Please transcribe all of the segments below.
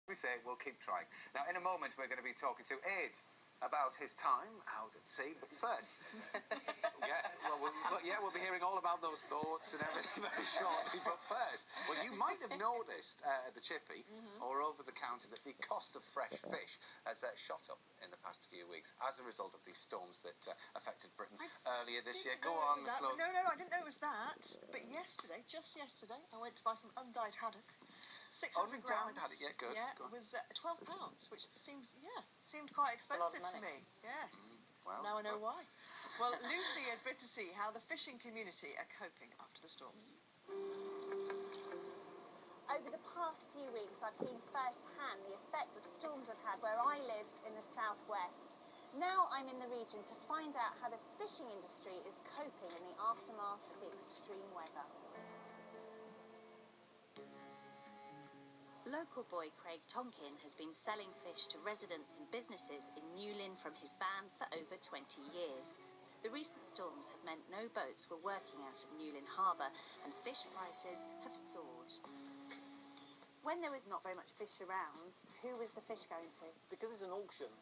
We say we'll keep trying. Now, in a moment, we're going to be talking to Ed about his time out at sea. But first, yes, we'll be hearing all about those boats and everything very shortly. But first, well, you might have noticed at the Chippy or over the counter that the cost of fresh fish has shot up in the past few weeks as a result of these storms that affected Britain earlier this year. Go on, Miss Lowe. No, I didn't know it was that. But yesterday, just yesterday, I went to buy some undyed haddock. 600 grams. Yeah, good. Yeah, it was £12, which seemed quite expensive to me. Yes. Well, now I know why. Well, Lucy has been to see how the fishing community are coping after the storms. Over the past few weeks, I've seen firsthand the effect the storms have had where I live in the southwest. Now I'm in the region to find out how the fishing industry is coping in the aftermath of the extreme weather. Local boy Craig Tonkin has been selling fish to residents and businesses in Newlyn from his van for over 20 years. The recent storms have meant no boats were working out of Newlyn Harbour and fish prices have soared. When there was not very much fish around, who was the fish going to? Because it's an auction,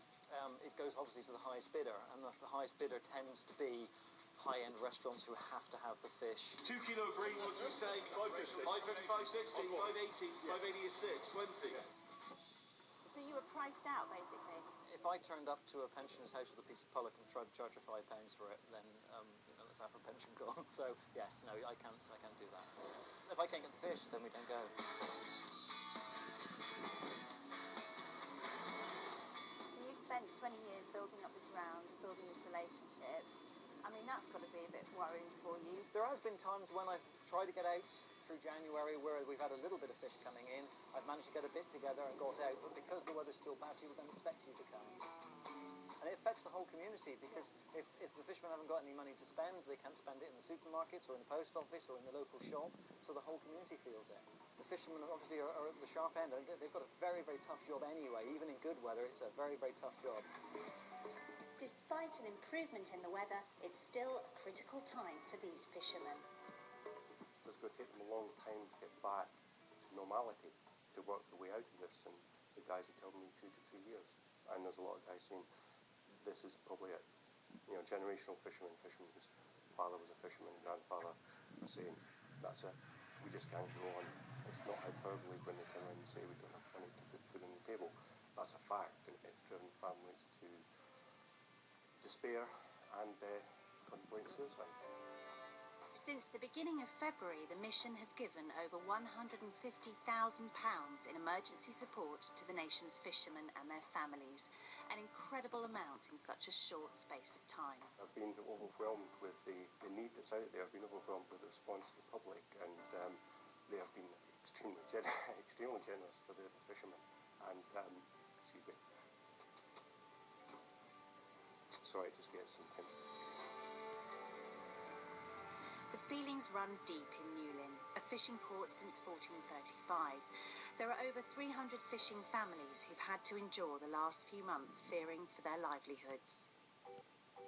it goes obviously to the highest bidder, and the highest bidder tends to be high-end restaurants who have to have the fish. 2 kilo green, what do you say? 550, 560, 580, 580 is 620. So you were priced out, basically? If I turned up to a pensioner's house with a piece of pollock and tried to charge her £5 for it, then let's have her pension gone. So yes, no, I can't do that. If I can't get the fish, then we don't go. So you've spent 20 years building up this round, building this relationship. I mean, that's got to be a bit worrying for you. There has been times when I've tried to get out through January where we've had a little bit of fish coming in. I've managed to get a bit together and got out, but because the weather's still bad, people don't expect you to come. And it affects the whole community because if the fishermen haven't got any money to spend, they can't spend it in the supermarkets or in the post office or in the local shop, so the whole community feels it. The fishermen obviously are at the sharp end. They've got a very, very tough job anyway. Even in good weather, it's a very, very tough job. Despite an improvement in the weather, it's still a critical time for these fishermen. It's going to take them a long time to get back to normality, to work their way out of this, and the guys are telling me 2 to 3 years. And there's a lot of guys saying this is probably a generational fisherman whose father was a fisherman, grandfather are saying that's it, we just can't go on. It's not hyperbole when they turn around and say we don't have money to put food on the table. That's a fact, and it's driven families to despair and contemplate suicide. Since the beginning of February, the mission has given over £150,000 in emergency support to the nation's fishermen and their families, an incredible amount in such a short space of time. I've been overwhelmed with the need that's out there. I've been overwhelmed with the response of the public, and they have been extremely generous for the fishermen. And, excuse me. Sorry, just get some hint. The feelings run deep in Newlyn, a fishing port since 1435. There are over 300 fishing families who've had to endure the last few months fearing for their livelihoods.